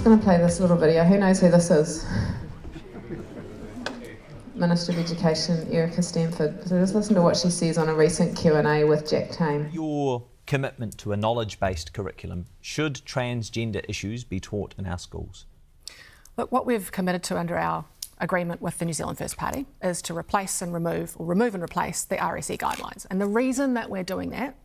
going to play this little video. Who knows who this is? Minister of Education, Erica Stanford. So just listen to what she says on a recent Q&A with Jack Tame. Your commitment to a knowledge-based curriculum, should transgender issues be taught in our schools? Look, what we've committed to under our agreement with the New Zealand First Party is to replace and remove, or remove and replace the RSE guidelines. And the reason that we're doing that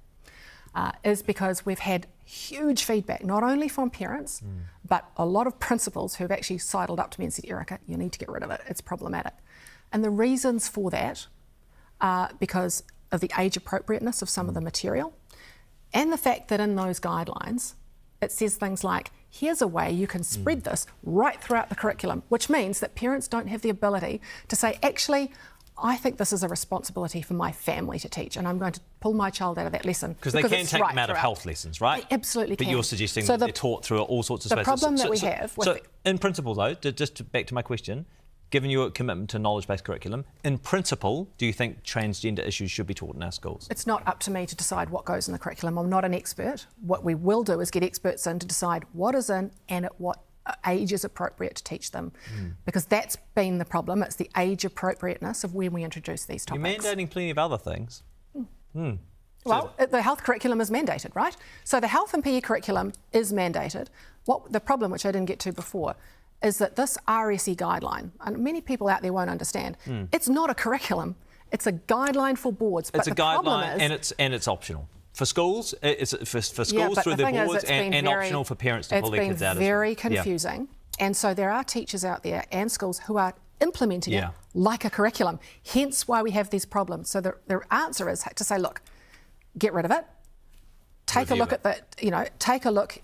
is because we've had huge feedback, not only from parents, but a lot of principals who've actually sidled up to me and said, Erica, you need to get rid of it, it's problematic. And the reasons for that are because of the age appropriateness of some of the material, and the fact that in those guidelines, it says things like, here's a way you can spread this right throughout the curriculum, which means that parents don't have the ability to say, actually, I think this is a responsibility for my family to teach, and I'm going to pull my child out of that lesson. Because they can take them out of health lessons, right? They absolutely can. But you're suggesting that they're taught through all sorts of spaces. The problem that we have with... So, in principle, though, back to my question, given your commitment to knowledge-based curriculum, in principle, do you think transgender issues should be taught in our schools? It's not up to me to decide what goes in the curriculum. I'm not an expert. What we will do is get experts in to decide what is in and at what age is appropriate to teach them. Because that's been the problem. It's the age appropriateness of when we introduce these topics. You're mandating plenty of other things. Well, the health curriculum is mandated, right? So the health and PE curriculum is mandated. The problem, which I didn't get to before, is that this RSE guideline, and many people out there won't understand, it's not a curriculum, it's a guideline for boards. It's a guideline and it's optional. For schools, it's for schools through their boards and optional for parents to pull their kids out. It's been very confusing. And so there are teachers out there and schools who are implementing it like a curriculum, hence why we have these problems. So the answer is to say, look, get rid of it. Take a look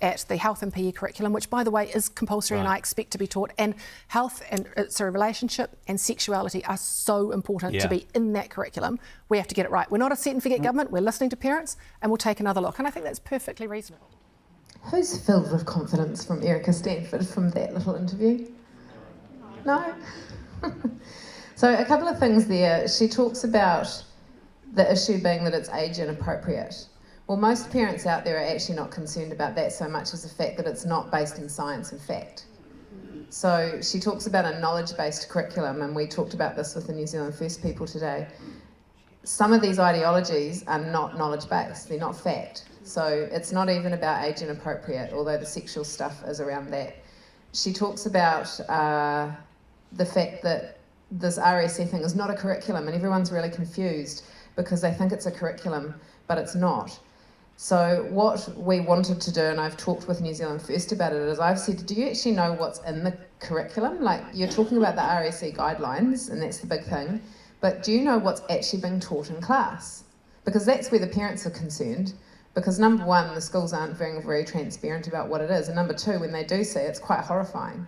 at the health and PE curriculum, which, by the way, is compulsory and I expect to be taught. And health and relationship and sexuality are so important to be in that curriculum. We have to get it right. We're not a set and forget government. We're listening to parents, and we'll take another look. And I think that's perfectly reasonable. Who's filled with confidence from Erica Stanford from that little interview? No? So a couple of things there. She talks about the issue being that it's age inappropriate. Well, most parents out there are actually not concerned about that so much as the fact that it's not based in science and fact. So she talks about a knowledge-based curriculum, and we talked about this with the New Zealand First people today. Some of these ideologies are not knowledge-based, they're not fact. So it's not even about age inappropriate, although the sexual stuff is around that. She talks about the fact that this RSE thing is not a curriculum, and everyone's really confused because they think it's a curriculum, but it's not. So what we wanted to do, and I've talked with New Zealand First about it, is I've said, do you actually know what's in the curriculum? Like, you're talking about the RSE guidelines, and that's the big thing, but do you know what's actually being taught in class? Because that's where the parents are concerned, because number one, the schools aren't being very transparent about what it is, and number two, when they do see it, it's quite horrifying.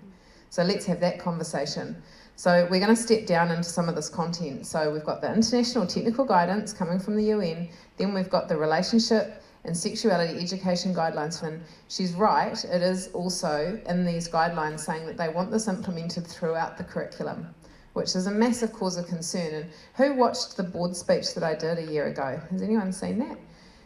So let's have that conversation. So we're going to step down into some of this content. So we've got the international technical guidance coming from the UN, then we've got the relationship and sexuality education guidelines. And she's right, it is also in these guidelines saying that they want this implemented throughout the curriculum, which is a massive cause of concern. And who watched the board speech that I did a year ago? Has anyone seen that?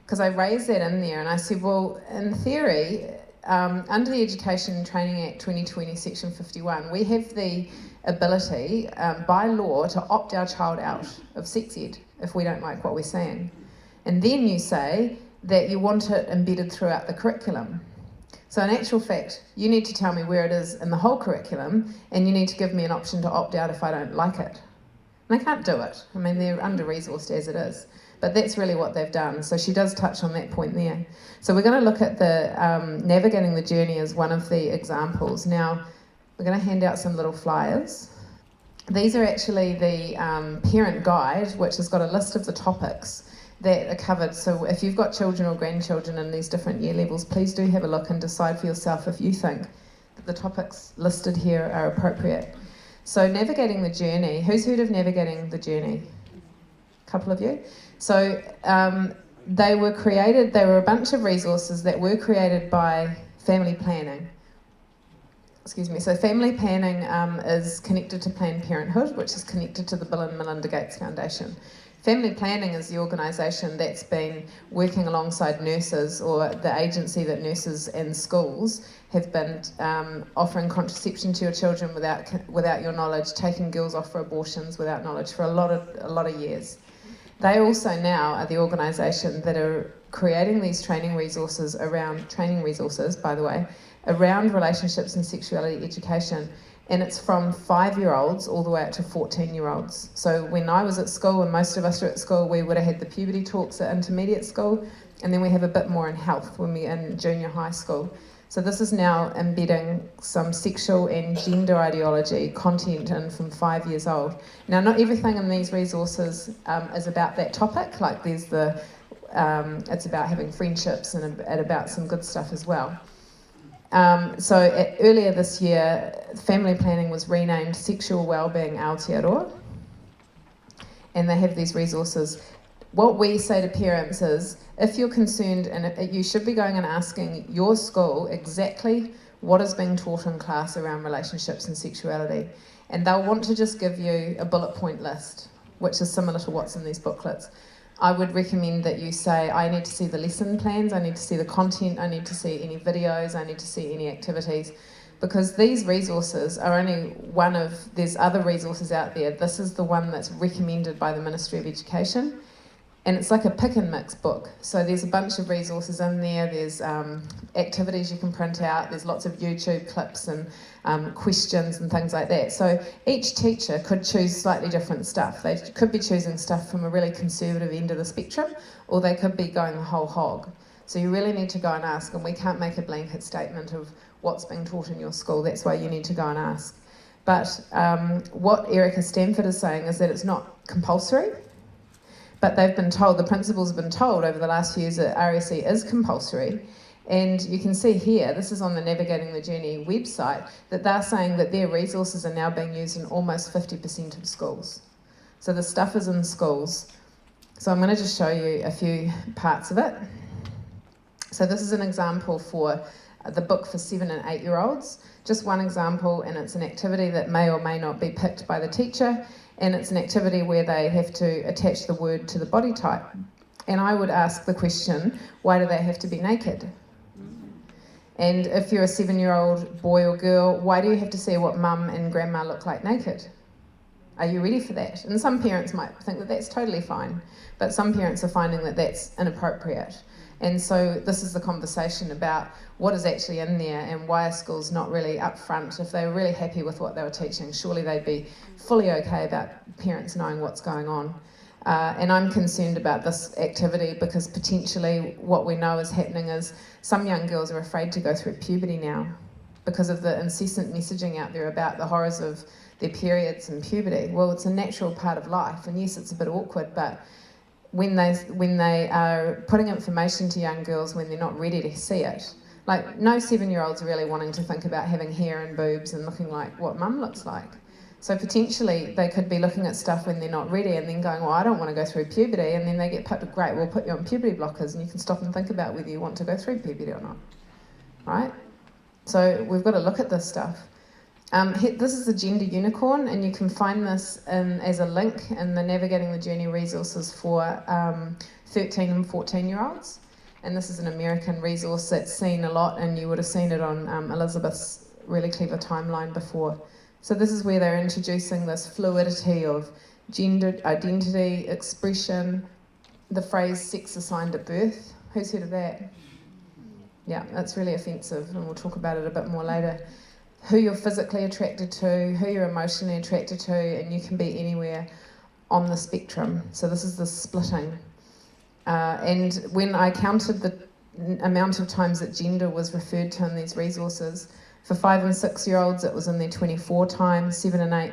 Because I raised that in there and I said, well, in theory, under the Education and Training Act 2020, Section 51, we have the ability by law to opt our child out of sex ed if we don't like what we're seeing. And then you say that you want it embedded throughout the curriculum. So in actual fact, you need to tell me where it is in the whole curriculum, and you need to give me an option to opt out if I don't like it. And they can't do it. I mean, they're under-resourced as it is. But that's really what they've done. So she does touch on that point there. So we're going to look at the navigating the journey as one of the examples. Now, we're going to hand out some little flyers. These are actually the parent guide, which has got a list of the topics that are covered. So if you've got children or grandchildren in these different year levels, please do have a look and decide for yourself if you think that the topics listed here are appropriate. So navigating the journey, who's heard of navigating the journey? A couple of you. So they were a bunch of resources that were created by family planning. So family planning is connected to Planned Parenthood, which is connected to the Bill and Melinda Gates Foundation. Family Planning is the organisation that's been working alongside nurses, or the agency that nurses and schools have been offering contraception to your children without your knowledge, taking girls off for abortions without knowledge for a lot of years. They also now are the organisation that are creating these training resources, by the way, around relationships and sexuality education. And it's from 5-year-olds all the way up to 14-year-olds. So when I was at school, and most of us were at school, we would have had the puberty talks at intermediate school, and then we have a bit more in health when we're in junior high school. So this is now embedding some sexual and gender ideology content in from 5 years old. Now, not everything in these resources is about that topic. Like there's it's about having friendships and about some good stuff as well. Earlier this year, Family Planning was renamed Sexual Wellbeing Aotearoa, and they have these resources. What we say to parents is, if you're concerned, and you should be going and asking your school exactly what is being taught in class around relationships and sexuality, and they'll want to just give you a bullet point list, which is similar to what's in these booklets. I would recommend that you say, I need to see the lesson plans, I need to see the content, I need to see any videos, I need to see any activities, because these resources are only one of, there's other resources out there. This is the one that's recommended by the Ministry of Education, and it's like a pick and mix book. So there's a bunch of resources in there, there's activities you can print out, there's lots of YouTube clips and questions and things like that. So each teacher could choose slightly different stuff. They could be choosing stuff from a really conservative end of the spectrum, or they could be going the whole hog. So you really need to go and ask, and we can't make a blanket statement of what's being taught in your school. That's why you need to go and ask. But what Erica Stanford is saying is that it's not compulsory, but they've been told, the principals have been told over the last few years that RSE is compulsory. And you can see here, this is on the Navigating the Journey website, that they're saying that their resources are now being used in almost 50% of schools. So the stuff is in schools. So I'm going to just show you a few parts of it. So this is an example for the book for 7 and 8-year-olds. Just one example, and it's an activity that may or may not be picked by the teacher, and it's an activity where they have to attach the word to the body type. And I would ask the question, why do they have to be naked? And if you're a 7-year-old boy or girl, why do you have to see what mum and grandma look like naked? Are you ready for that? And some parents might think that that's totally fine, but some parents are finding that that's inappropriate. And so this is the conversation about what is actually in there and why are schools not really upfront. If they were really happy with what they were teaching, surely they'd be fully okay about parents knowing what's going on. And I'm concerned about this activity because potentially what we know is happening is some young girls are afraid to go through puberty now because of the incessant messaging out there about the horrors of their periods and puberty. Well, it's a natural part of life, and yes, it's a bit awkward, but when they are putting information to young girls when they're not ready to see it, like no 7-year-olds are really wanting to think about having hair and boobs and looking like what mum looks like. So potentially they could be looking at stuff when they're not ready and then going, well, I don't want to go through puberty, and then they get put, great, we'll put you on puberty blockers and you can stop and think about whether you want to go through puberty or not, right? So we've got to look at this stuff. This is the Gender Unicorn, and you can find this as a link in the Navigating the Journey resources for 13 and 14-year-olds. And this is an American resource that's seen a lot, and you would have seen it on Elizabeth's really clever timeline before. So this is where they're introducing this fluidity of gender identity, expression, the phrase sex assigned at birth. Who's heard of that? Yeah, that's really offensive, and we'll talk about it a bit more later. Who you're physically attracted to, who you're emotionally attracted to, and you can be anywhere on the spectrum. So this is the splitting. And when I counted the amount of times that gender was referred to in these resources, for 5 and 6-year-olds it was in there 24 times, 7 and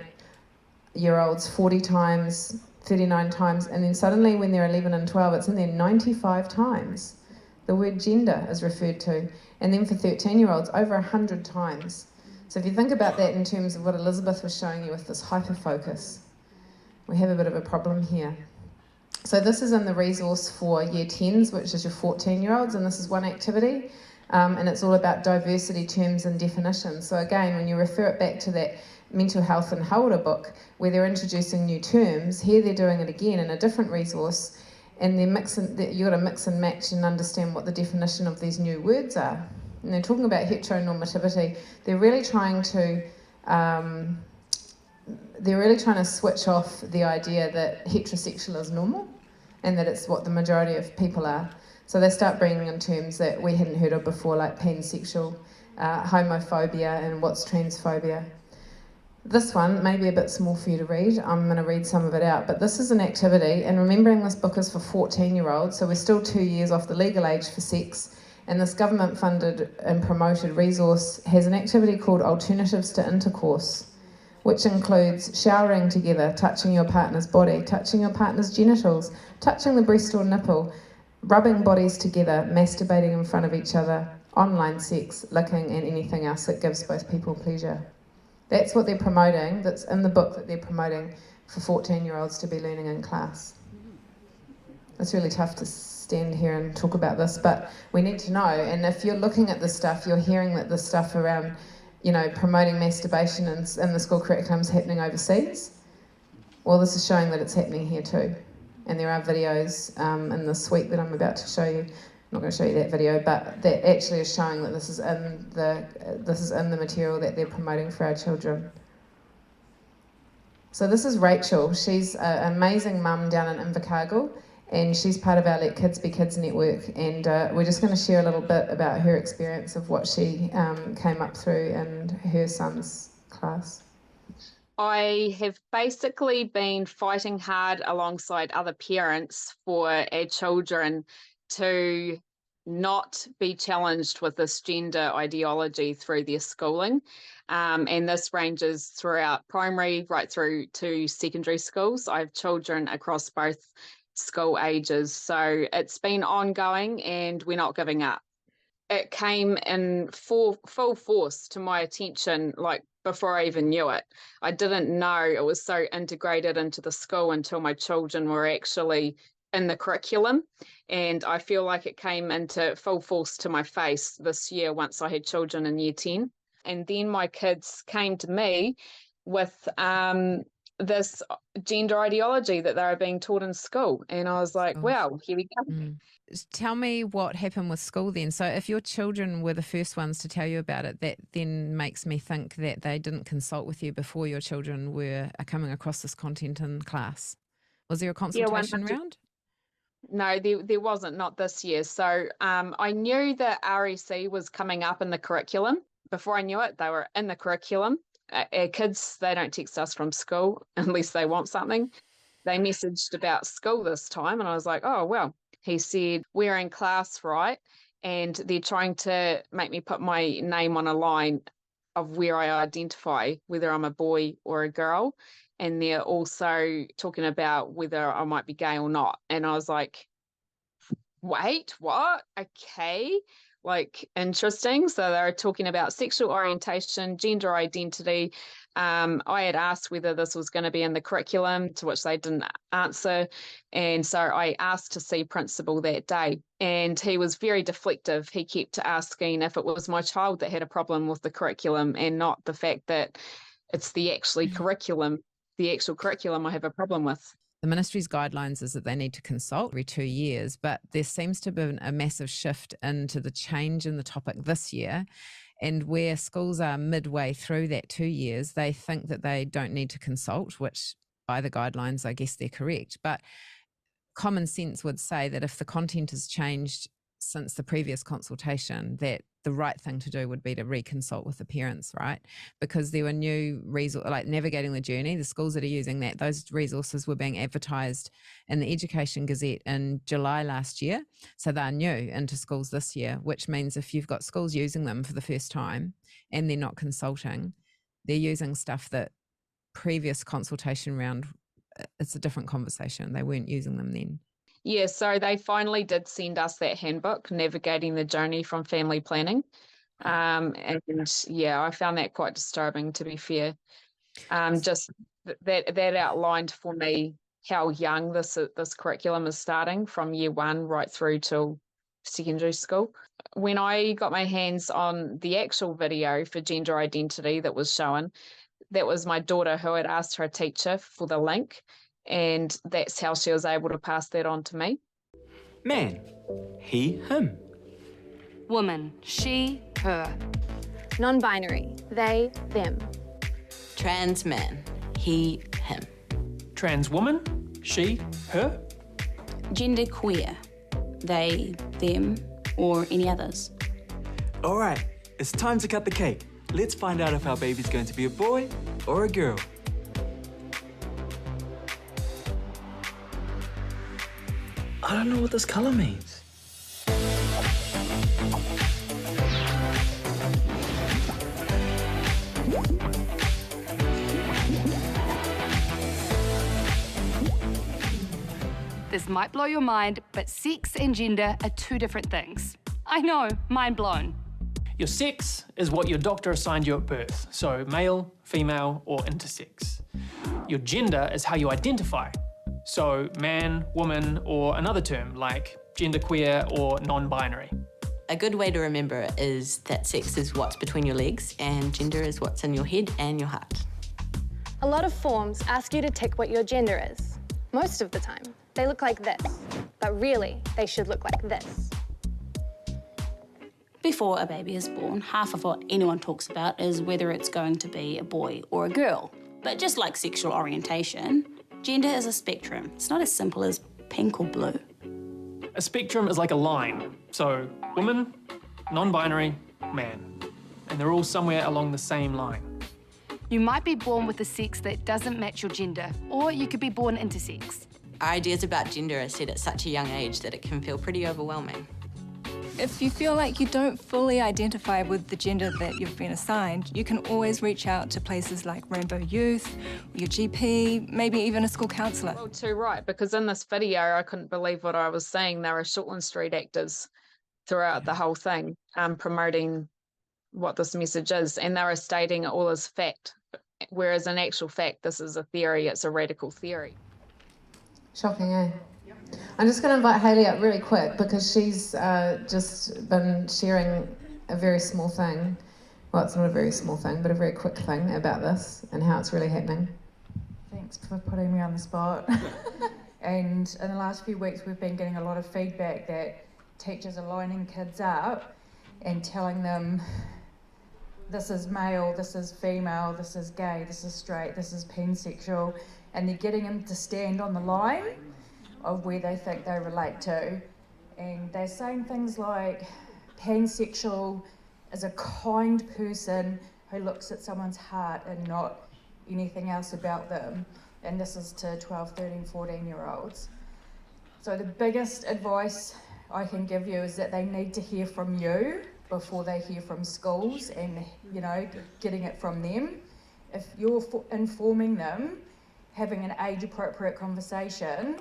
8-year-olds 40 times, 39 times, and then suddenly when they're 11 and 12 it's in there 95 times. The word gender is referred to, and then for 13-year-olds over 100 times. So if you think about that in terms of what Elizabeth was showing you with this hyper-focus, we have a bit of a problem here. So this is in the resource for Year 10s, which is your 14-year-olds, and this is one activity. and it's all about diversity terms and definitions. So again, when you refer it back to that mental health and Haura book, where they're introducing new terms, here they're doing it again in a different resource, and they're you've got to mix and match and understand what the definition of these new words are. And they're talking about heteronormativity. They're really trying to switch off the idea that heterosexual is normal and that it's what the majority of people are. So they start bringing in terms that we hadn't heard of before, like pansexual, homophobia, and what's transphobia. This one may be a bit small for you to read. I'm going to read some of it out, but this is an activity, and remembering this book is for 14-year-olds, so we're still 2 years off the legal age for sex, and this government-funded and promoted resource has an activity called Alternatives to Intercourse, which includes showering together, touching your partner's body, touching your partner's genitals, touching the breast or nipple, rubbing bodies together, masturbating in front of each other, online sex, licking, and anything else that gives both people pleasure. That's what they're promoting, that's in the book that they're promoting for 14-year-olds to be learning in class. It's really tough to stand here and talk about this, but we need to know, and if you're looking at this stuff, you're hearing that this stuff around, promoting masturbation in the school curriculum is happening overseas. Well, this is showing that it's happening here too. And there are videos in the suite that I'm about to show you. I'm not going to show you that video, but that actually is showing that this is in the material that they're promoting for our children. So this is Rachel. She's an amazing mum down in Invercargill, and she's part of our Let Kids Be Kids network. And we're just going to share a little bit about her experience of what she came up through in her son's class. I have basically been fighting hard alongside other parents for our children to not be challenged with this gender ideology through their schooling. And this ranges throughout primary right through to secondary schools. I have children across both school ages. So it's been ongoing and we're not giving up. It came in full force to my attention, like before I even knew it. I didn't know it was so integrated into the school until my children were actually in the curriculum. And I feel like it came into full force to my face this year once I had children in year 10. And then my kids came to me with this gender ideology that they were being taught in school. And I was like, wow, here we go. Tell me what happened with school then. So if your children were the first ones to tell you about it, that then makes me think that they didn't consult with you before your children were coming across this content in class. Was there a consultation round? No, there wasn't, not this year. So I knew that REC was coming up in the curriculum. Before I knew it, they were in the curriculum. Our kids, they don't text us from school unless they want something. They messaged about school this time, and I was like, oh, well. He said, we're in class, right? And they're trying to make me put my name on a line of where I identify, whether I'm a boy or a girl. And they're also talking about whether I might be gay or not. And I was like, wait, what? Okay. Like, interesting. So they're talking about sexual orientation, gender identity. I had asked whether this was going to be in the curriculum, to which they didn't answer. And so I asked to see principal that day, and he was very deflective. He kept asking if it was my child that had a problem with the curriculum and not the fact that it's the actual curriculum I have a problem with. The ministry's guidelines is that they need to consult every 2 years, but there seems to have been a massive shift into the change in the topic this year. And where schools are midway through that 2 years, they think that they don't need to consult, which by the guidelines, I guess they're correct. But common sense would say that if the content has changed since the previous consultation, that the right thing to do would be to reconsult with the parents, right? Because there were new resources, like Navigating the Journey, the schools that are using that, those resources were being advertised in the Education Gazette in July last year. So they're new into schools this year, which means if you've got schools using them for the first time and they're not consulting, they're using stuff that previous consultation round, it's a different conversation. They weren't using them then. Yeah, so they finally did send us that handbook, Navigating the Journey from Family Planning. And yeah, I found that quite disturbing, to be fair. Just that outlined for me how young this curriculum is starting from year 1 right through till secondary school. when I got my hands on the actual video for gender identity that was shown, that was my daughter who had asked her teacher for the link, and that's how she was able to pass that on to me. Man, he, him. Woman, she, her. Non-binary, they, them. Trans man, he, him. Trans woman, she, her. Gender queer, they, them, or any others. All right, it's time to cut the cake. Let's find out if our baby's going to be a boy or a girl. I don't know what this color means. This might blow your mind, but sex and gender are two different things. I know, mind blown. Your sex is what your doctor assigned you at birth, so male, female, or intersex. Your gender is how you identify, so man, woman, or another term like genderqueer or non-binary. A good way to remember it is that sex is what's between your legs and gender is what's in your head and your heart. A lot of forms ask you to tick what your gender is. Most of the time, they look like this, but really, they should look like this. Before a baby is born, half of what anyone talks about is whether it's going to be a boy or a girl. But just like sexual orientation, gender is a spectrum. It's not as simple as pink or blue. A spectrum is like a line, so woman, non-binary, man. And they're all somewhere along the same line. You might be born with a sex that doesn't match your gender, or you could be born intersex. Our ideas about gender are set at such a young age that it can feel pretty overwhelming. If you feel like you don't fully identify with the gender that you've been assigned, you can always reach out to places like Rainbow Youth, your GP, maybe even a school counsellor. Well, too right, because in this video, I couldn't believe what I was seeing. There were Shortland Street actors throughout the whole thing, promoting what this message is, and they were stating it all as fact, whereas in actual fact, this is a theory, it's a radical theory. Shocking, eh? I'm just going to invite Hayley up really quick because she's just been sharing a very small thing. Well, it's not a very small thing, but a very quick thing about this and how it's really happening. Thanks for putting me on the spot. And in the last few weeks, we've been getting a lot of feedback that teachers are lining kids up and telling them this is male, this is female, this is gay, this is straight, this is pansexual, and they're getting them to stand on the line of where they think they relate to. And they're saying things like pansexual is a kind person who looks at someone's heart and not anything else about them. And this is to 12, 13, 14-year-olds. So the biggest advice I can give you is that they need to hear from you before they hear from schools and, you know, getting it from them. If you're informing them, having an age-appropriate conversation,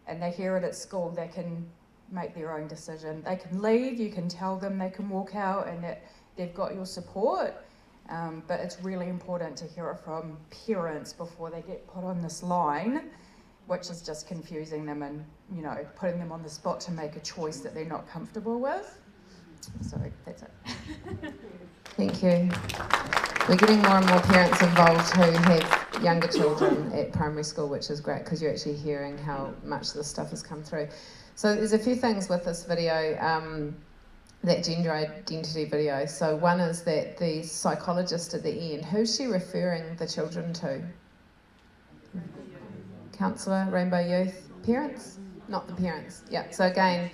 and they hear it at school, they can make their own decision. They can leave, you can tell them they can walk out and that they've got your support, but it's really important to hear it from parents before they get put on this line, which is just confusing them and, you know, putting them on the spot to make a choice that they're not comfortable with. So that's it. Thank you. We're getting more and more parents involved who have younger children at primary school, which is great because you're actually hearing how much this stuff has come through. So there's a few things with this video, that gender identity video. So one is that the psychologist at the end, who's she referring the children to? Counsellor, Rainbow Youth, parents? Not the parents, yeah. So again,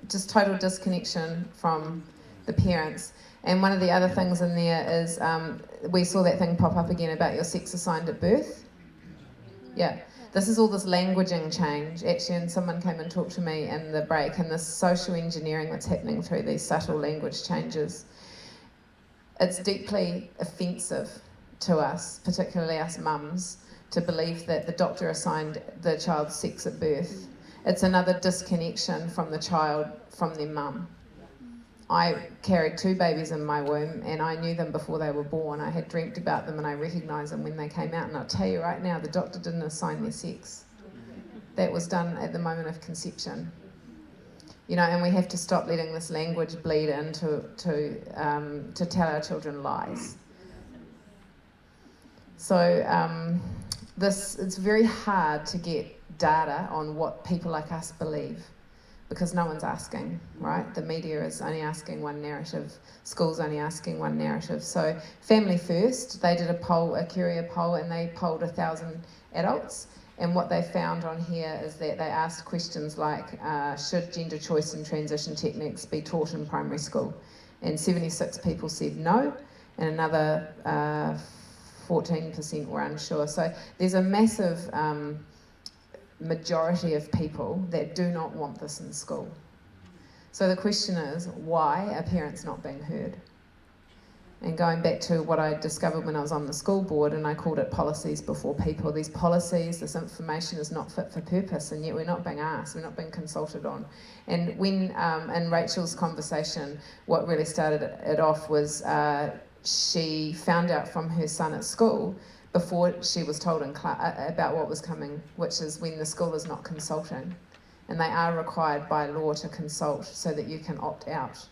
just total disconnection from the parents. And one of the other things in there is, we saw that thing pop up again about your sex assigned at birth. Yeah, this is all this languaging change. Actually, and someone came and talked to me in the break, and this social engineering that's happening through these subtle language changes. It's deeply offensive to us, particularly us mums, to believe that the doctor assigned the child's sex at birth. It's another disconnection from the child from their mum. I carried 2 babies in my womb and I knew them before they were born. I had dreamt about them and I recognised them when they came out, and I'll tell you right now, the doctor didn't assign their sex. That was done at the moment of conception. You know, and we have to stop letting this language bleed into to tell our children lies. So it's very hard to get data on what people like us believe, because no one's asking, right? The media is only asking one narrative, schools only asking one narrative. So Family First, they did a poll, a Curia poll, and they polled 1,000 adults. And what they found on here is that they asked questions like, should gender choice and transition techniques be taught in primary school? And 76 people said no, and another 14% were unsure. So there's a massive majority of people that do not want this in school. So the question is, why are parents not being heard? And going back to what I discovered when I was on the school board, and I called it policies before people. These policies, this information is not fit for purpose, and yet we're not being asked, we're not being consulted on. And when, in Rachel's conversation, what really started it off was she found out from her son at school before she was told in class about what was coming, which is when the school is not consulting. And they are required by law to consult so that you can opt out.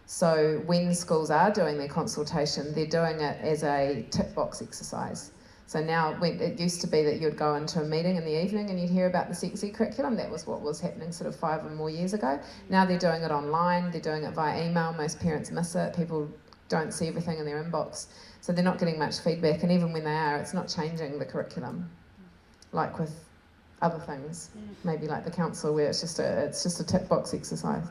So when schools are doing their consultation, they're doing it as a tick box exercise. So now, it used to be that you'd go into a meeting in the evening and you'd hear about the sexy curriculum. That was what was happening sort of 5 or more years ago. Now they're doing it online, they're doing it via email. Most parents miss it. People don't see everything in their inbox. So they're not getting much feedback, and even when they are, it's not changing the curriculum, like with other things, maybe like the council, where it's just a tick box exercise.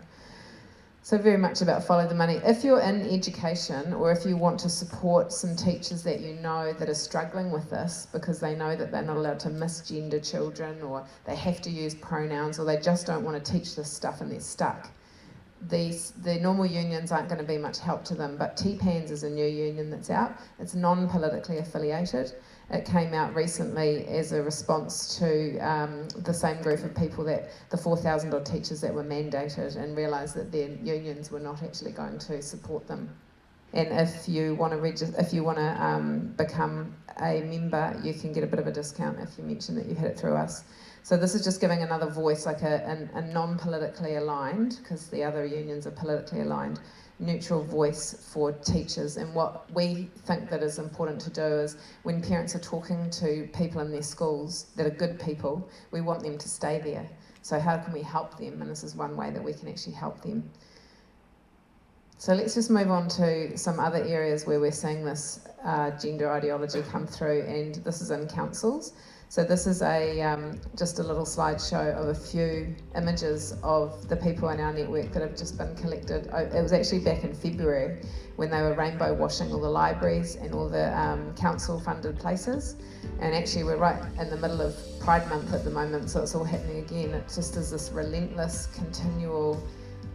So very much about follow the money. If you're in education, or if you want to support some teachers that you know that are struggling with this because they know that they're not allowed to misgender children, or they have to use pronouns, or they just don't want to teach this stuff and they're stuck, the normal unions aren't going to be much help to them. But TPANS is a new union that's out. It's non-politically affiliated. It came out recently as a response to the same group of people, that the 4,000 odd teachers that were mandated, and realised that their unions were not actually going to support them. And if you want to become a member, you can get a bit of a discount if you mention that you've had it through us. So this is just giving another voice, like a non-politically aligned, because the other unions are politically aligned, neutral voice for teachers. And what we think that is important to do is, when parents are talking to people in their schools that are good people, we want them to stay there. So how can we help them? And this is one way that we can actually help them. So let's just move on to some other areas where we're seeing this gender ideology come through, and this is in councils. So this is just a little slideshow of a few images of the people in our network that have just been collected. It was actually back in February when they were rainbow washing all the libraries and all the council-funded places. And actually we're right in the middle of Pride Month at the moment, so it's all happening again. It just is this relentless, continual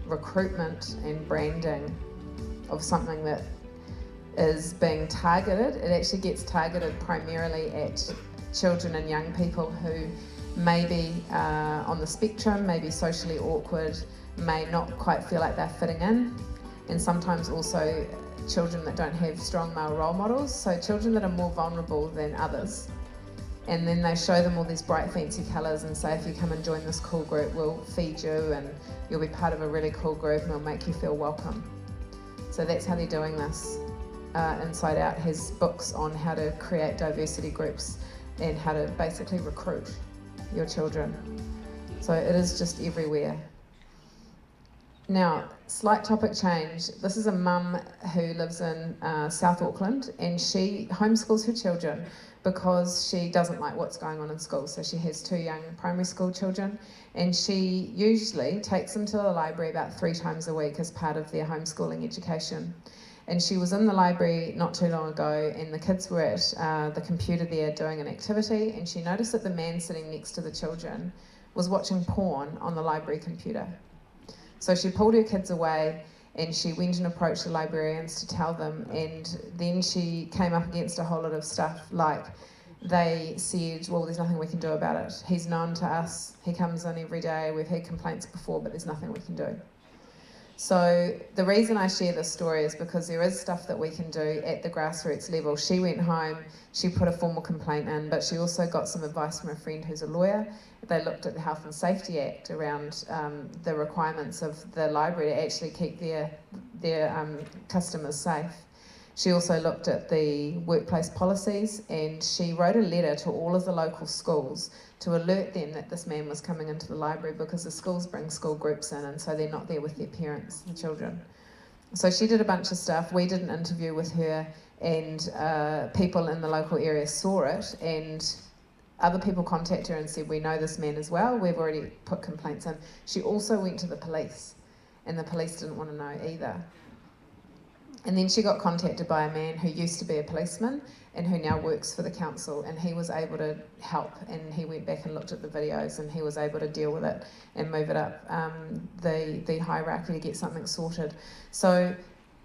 recruitment and branding of something that is being targeted. It actually gets targeted primarily at children and young people who may be on the spectrum, may be socially awkward, may not quite feel like they're fitting in, and sometimes also children that don't have strong male role models, so children that are more vulnerable than others. And then they show them all these bright fancy colours and say, if you come and join this cool group, we'll feed you and you'll be part of a really cool group and we'll make you feel welcome. So that's how they're doing this. Inside Out has books on how to create diversity groups and how to basically recruit your children. So it is just everywhere. Now, slight topic change. This is a mum who lives in South Auckland, and she homeschools her children because she doesn't like what's going on in school. So she has 2 young primary school children, and she usually takes them to the library about 3 times a week as part of their homeschooling education. And she was in the library not too long ago, and the kids were at the computer there doing an activity, and she noticed that the man sitting next to the children was watching porn on the library computer. So she pulled her kids away, and she went and approached the librarians to tell them, and then she came up against a whole lot of stuff, like they said, well, there's nothing we can do about it. He's known to us, he comes in every day, we've had complaints before, but there's nothing we can do. So the reason I share this story is because there is stuff that we can do at the grassroots level. She went home, she put a formal complaint in, but she also got some advice from a friend who's a lawyer. They looked at the Health and Safety Act around the requirements of the library to actually keep their customers safe. She also looked at the workplace policies, and she wrote a letter to all of the local schools to alert them that this man was coming into the library, because the schools bring school groups in, and so they're not there with their parents, the children. So she did a bunch of stuff. We did an interview with her, and people in the local area saw it, and other people contacted her and said, we know this man as well, we've already put complaints in. She also went to the police, and the police didn't want to know either. And then she got contacted by a man who used to be a policeman and who now works for the council, and he was able to help, and he went back and looked at the videos, and he was able to deal with it and move it up the hierarchy to get something sorted. So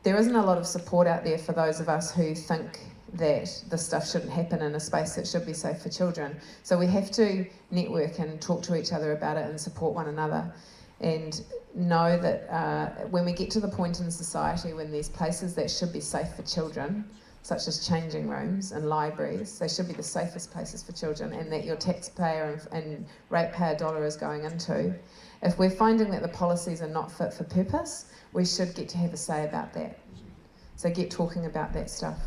there isn't a lot of support out there for those of us who think that this stuff shouldn't happen in a space that should be safe for children. So we have to network and talk to each other about it and support one another, and know that when we get to the point in society when there's places that should be safe for children, such as changing rooms and libraries, they should be the safest places for children, and that your taxpayer and ratepayer dollar is going into. If we're finding that the policies are not fit for purpose, we should get to have a say about that. So get talking about that stuff.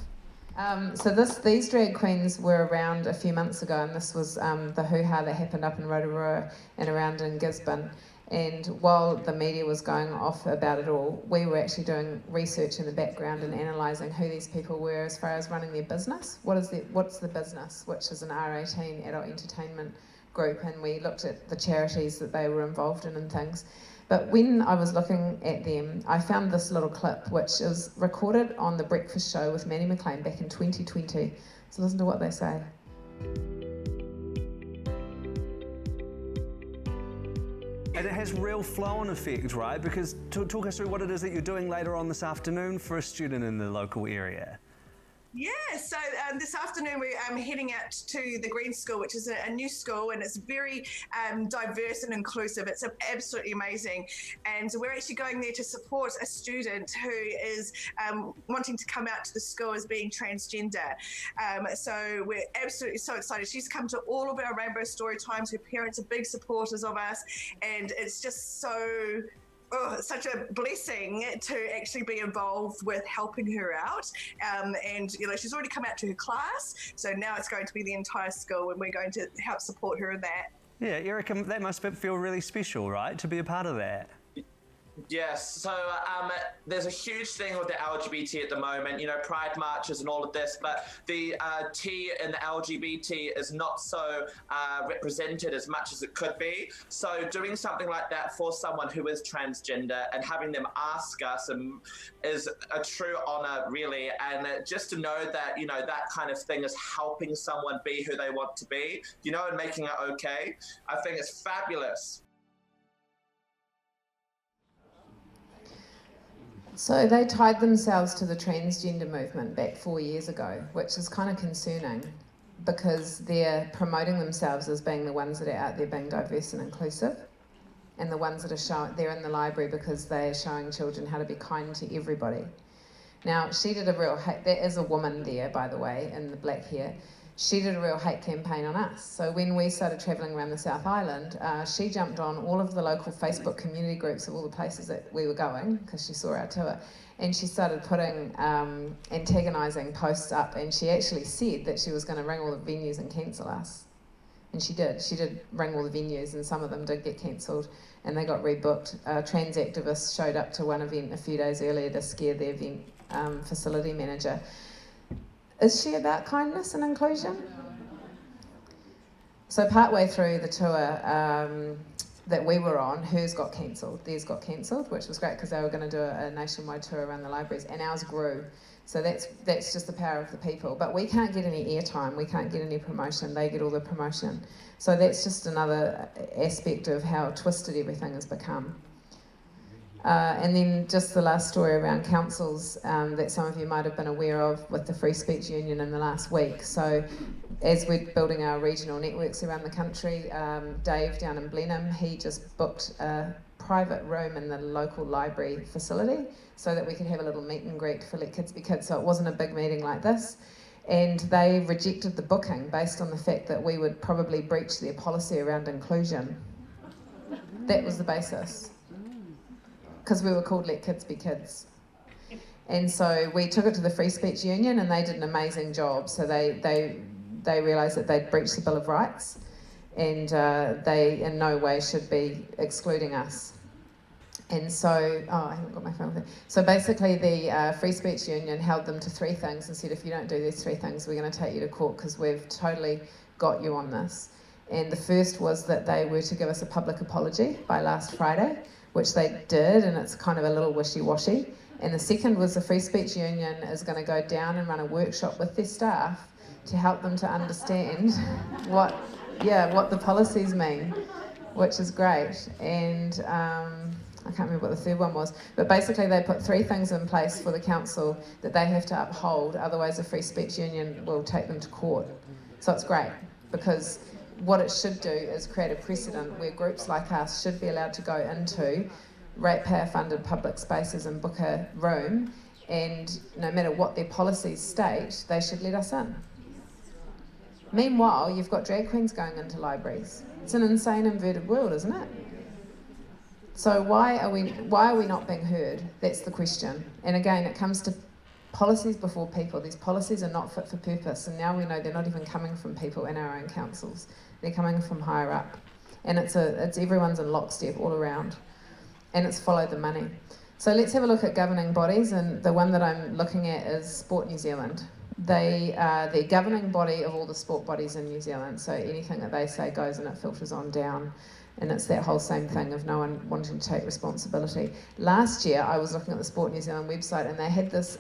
So these drag queens were around a few months ago, and this was the hoo-ha that happened up in Rotorua and around in Gisborne. And while the media was going off about it all, we were actually doing research in the background and analysing who these people were as far as running their business. What's the business, which is an R18 adult entertainment group, and we looked at the charities that they were involved in and things. But when I was looking at them, I found this little clip, which is recorded on The Breakfast Show with Manny McLean back in 2020. So listen to what they say. And it has real flow-on effect, right? Because talk us through what it is that you're doing later on this afternoon for a student in the local area. Yeah, so this afternoon we're heading out to the Green School, which is a new school, and it's very diverse and inclusive. It's absolutely amazing. And we're actually going there to support a student who is wanting to come out to the school as being transgender. So we're absolutely so excited. She's come to all of our Rainbow Story Times. Her parents are big supporters of us, and it's just so... such a blessing to actually be involved with helping her out. And, you know, she's already come out to her class, so now it's going to be the entire school, and we're going to help support her in that. Yeah, Erica, that must feel really special, right, to be a part of that? Yes, so there's a huge thing with the LGBT at the moment, you know, pride marches and all of this, but the T in the LGBT is not so represented as much as it could be. So doing something like that for someone who is transgender and having them ask us is a true honor, really. And just to know that, you know, that kind of thing is helping someone be who they want to be, you know, and making it okay, I think it's fabulous. So they tied themselves to the transgender movement back 4 years ago, which is kind of concerning because they're promoting themselves as being the ones that are out there being diverse and inclusive, and the ones that are they're in the library because they're showing children how to be kind to everybody. Now, she did a real hate, there is a woman there, by the way, in the black hair. She did a real hate campaign on us. So when we started travelling around the South Island, she jumped on all of the local Facebook community groups of all the places that we were going, because she saw our tour, and she started putting antagonising posts up, and she actually said that she was going to ring all the venues and cancel us. And she did. She did ring all the venues, and some of them did get cancelled, and they got rebooked. Trans activists showed up to one event a few days earlier to scare the event facility manager. Is she about kindness and inclusion? So partway through the tour that we were on, hers got cancelled, theirs got cancelled, which was great because they were going to do a nationwide tour around the libraries, and ours grew. So that's just the power of the people. But we can't get any airtime, we can't get any promotion, they get all the promotion. So that's just another aspect of how twisted everything has become. And then just the last story around councils that some of you might have been aware of with the Free Speech Union in the last week. So as we're building our regional networks around the country, Dave down in Blenheim, he just booked a private room in the local library facility so that we could have a little meet and greet for Let Kids Be Kids, so it wasn't a big meeting like this. And they rejected the booking based on the fact that we would probably breach their policy around inclusion. That was the basis. Because we were called Let Kids Be Kids. And so we took it to the Free Speech Union, and they did an amazing job. So they realised that they'd breached the Bill of Rights, and they in no way should be excluding us. And so, I haven't got my phone with it. So basically the Free Speech Union held them to 3 things and said, if you don't do these 3 things, we're going to take you to court because we've totally got you on this. And the first was that they were to give us a public apology by last Friday, which they did, and it's kind of a little wishy-washy. And the second was the Free Speech Union is going to go down and run a workshop with their staff to help them to understand what the policies mean, which is great. And I can't remember what the third one was, but basically they put 3 things in place for the council that they have to uphold, otherwise the Free Speech Union will take them to court. So it's great, because what it should do is create a precedent where groups like us should be allowed to go into ratepayer-funded public spaces and book a room, and no matter what their policies state, they should let us in. Meanwhile, you've got drag queens going into libraries. It's an insane inverted world, isn't it? So why are we not being heard? That's the question. And again, it comes to policies before people. These policies are not fit for purpose, and now we know they're not even coming from people in our own councils. They're coming from higher up, and it's everyone's in lockstep all around, and it's follow the money. So let's have a look at governing bodies, and the one that I'm looking at is Sport New Zealand. They are the governing body of all the sport bodies in New Zealand, so anything that they say goes and it filters on down. And it's that whole same thing of no one wanting to take responsibility. Last year, I was looking at the Sport New Zealand website, and they had this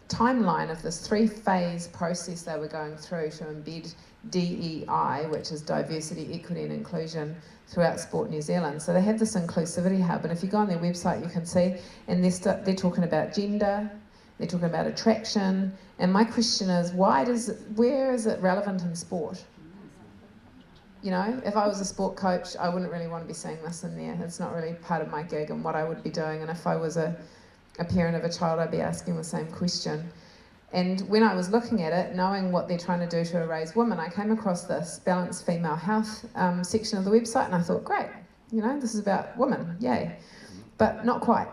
timeline of this 3-phase process they were going through to embed DEI, which is diversity, equity and inclusion, throughout Sport New Zealand. So they have this inclusivity hub, and if you go on their website, you can see, and they're talking about gender, they're talking about attraction, and my question is, where is it relevant in sport? You know, if I was a sport coach, I wouldn't really want to be seeing this in there. It's not really part of my gig and what I would be doing. And if I was a parent of a child, I'd be asking the same question. And when I was looking at it, knowing what they're trying to do to erase women, I came across this balanced female health section of the website, and I thought, great, you know, this is about women, yay. But not quite.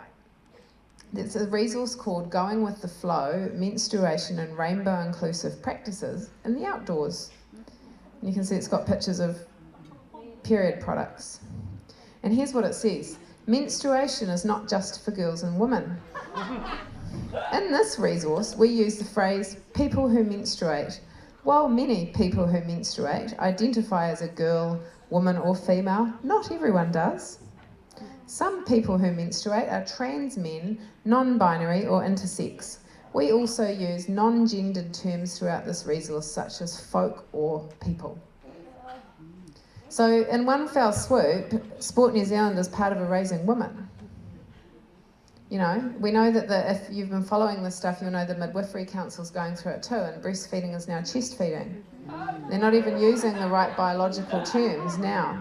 There's a resource called Going with the Flow, Menstruation and Rainbow Inclusive Practices in the Outdoors. You can see it's got pictures of period products. And here's what it says. Menstruation is not just for girls and women. In this resource, we use the phrase people who menstruate. While many people who menstruate identify as a girl, woman or female, not everyone does. Some people who menstruate are trans men, non-binary or intersex. We also use non-gendered terms throughout this resource, such as folk or people. So in one fell swoop, Sport New Zealand is part of erasing women. You know, we know that if you've been following this stuff, you'll know the Midwifery Council's going through it too, and breastfeeding is now chest feeding. They're not even using the right biological terms now.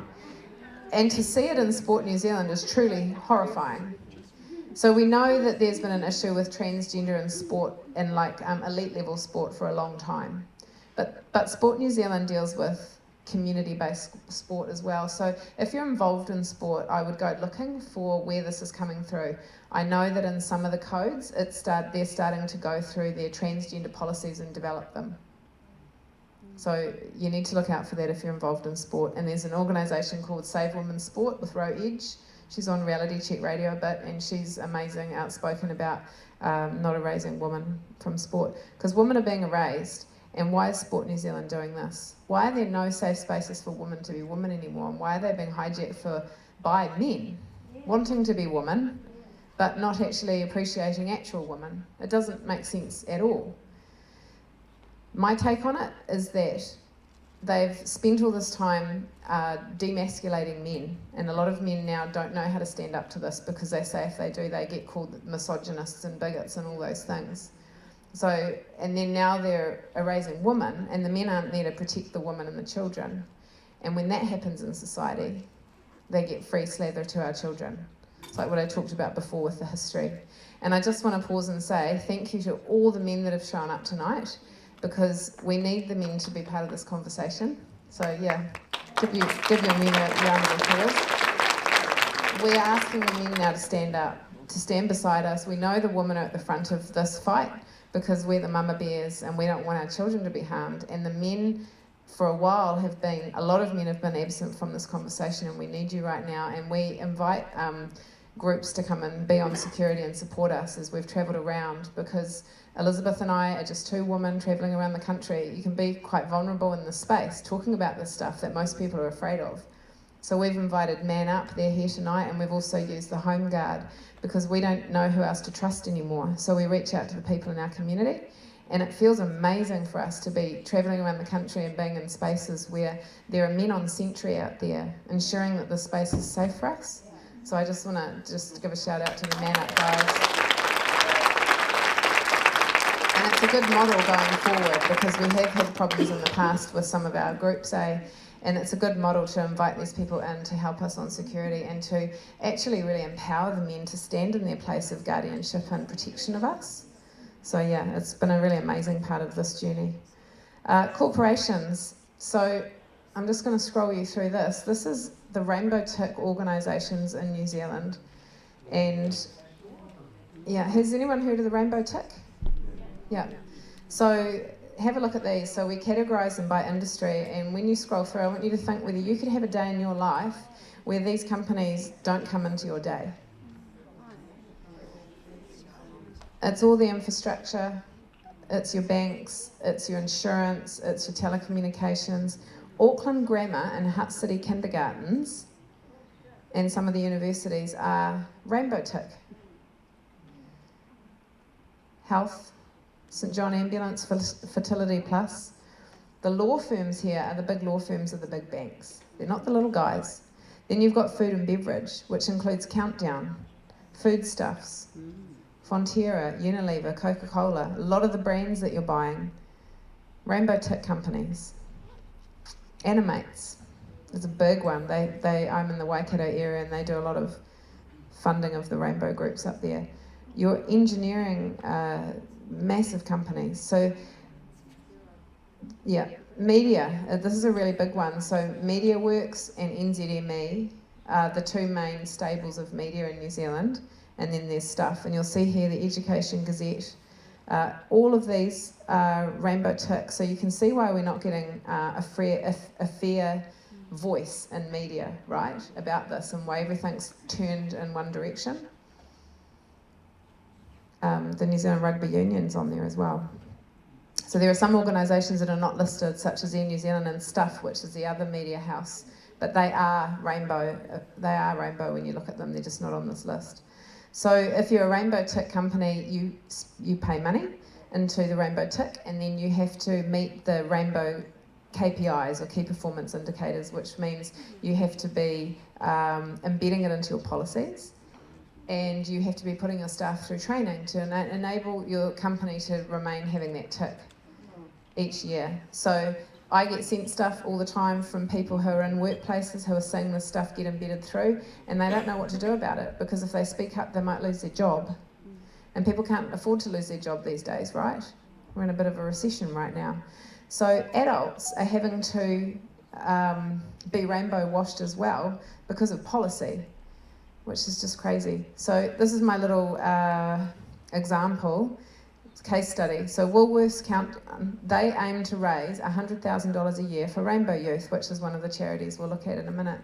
And to see it in Sport New Zealand is truly horrifying. So we know that there's been an issue with transgender in sport, in like elite level sport, for a long time. But Sport New Zealand deals with community-based sport as well. So if you're involved in sport, I would go looking for where this is coming through. I know that in some of the codes, they're starting to go through their transgender policies and develop them. So you need to look out for that if you're involved in sport. And there's an organisation called Save Women's Sport with Ro Edge. She's on Reality Check Radio a bit, and she's amazing, outspoken about not erasing women from sport. Because women are being erased, and why is Sport New Zealand doing this? Why are there no safe spaces for women to be women anymore? And why are they being hijacked by men wanting to be women, but not actually appreciating actual women? It doesn't make sense at all. My take on it is that they've spent all this time demasculating men, and a lot of men now don't know how to stand up to this, because they say if they do, they get called misogynists and bigots and all those things. So, and then now they're erasing women, and the men aren't there to protect the women and the children. And when that happens in society, they get free slather to our children. It's like what I talked about before with the history. And I just want to pause and say thank you to all the men that have shown up tonight, because we need the men to be part of this conversation. So yeah, give your men a round of applause. We're asking the men now to stand up, to stand beside us. We know the women are at the front of this fight because we're the mama bears and we don't want our children to be harmed. And the men, for a while, a lot of men have been absent from this conversation, and we need you right now. And we invite groups to come and be on security and support us as we've travelled around, because Elizabeth and I are just two women travelling around the country. You can be quite vulnerable in this space, talking about this stuff that most people are afraid of. So we've invited Man Up, they're here tonight, and we've also used the Home Guard, because we don't know who else to trust anymore. So we reach out to the people in our community, and it feels amazing for us to be travelling around the country and being in spaces where there are men on sentry out there, ensuring that the space is safe for us. So I just want to give a shout out to the Man Up guys. And it's a good model going forward, because we have had problems in the past with some of our groups, and it's a good model to invite these people in to help us on security and to actually really empower the men to stand in their place of guardianship and protection of us. So yeah, it's been a really amazing part of this journey. Corporations. So I'm just going to scroll you through this. This is the Rainbow Tick organisations in New Zealand. And yeah, has anyone heard of the Rainbow Tick? Yeah. So have a look at these. So we categorise them by industry, and when you scroll through, I want you to think whether you could have a day in your life where these companies don't come into your day. It's all the infrastructure, it's your banks, it's your insurance, it's your telecommunications. Auckland Grammar and Hutt City kindergartens and some of the universities are Rainbow Tick. Health, St John Ambulance, Fertility Plus. The law firms here are the big law firms of the big banks. They're not the little guys. Then you've got food and beverage, which includes Countdown, Foodstuffs, Fonterra, Unilever, Coca-Cola, a lot of the brands that you're buying. Rainbow Tick companies. Animates is a big one. I'm in the Waikato area, and they do a lot of funding of the rainbow groups up there. Your engineering, massive companies. So yeah, media, this is a really big one. So MediaWorks and NZME are the two main stables of media in New Zealand, and then there's Stuff. And you'll see here the Education Gazette. All of these are Rainbow Tick, so you can see why we're not getting a fair voice in media, right, about this, and why everything's turned in one direction. The New Zealand Rugby Union's on there as well. So there are some organisations that are not listed, such as Air New Zealand and Stuff, which is the other media house, but they are rainbow. They are rainbow when you look at them. They're just not on this list. So if you're a Rainbow Tick company, you pay money into the Rainbow Tick, and then you have to meet the Rainbow KPIs, or key performance indicators, which means you have to be embedding it into your policies, and you have to be putting your staff through training to enable your company to remain having that tick each year. So I get sent stuff all the time from people who are in workplaces who are seeing this stuff get embedded through, and they don't know what to do about it, because if they speak up, they might lose their job. And people can't afford to lose their job these days, right? We're in a bit of a recession right now. So adults are having to be rainbow washed as well because of policy, which is just crazy. So this is my little example. Case study. So Woolworths Countdown, they aim to raise $100,000 a year for Rainbow Youth, which is one of the charities we'll look at in a minute.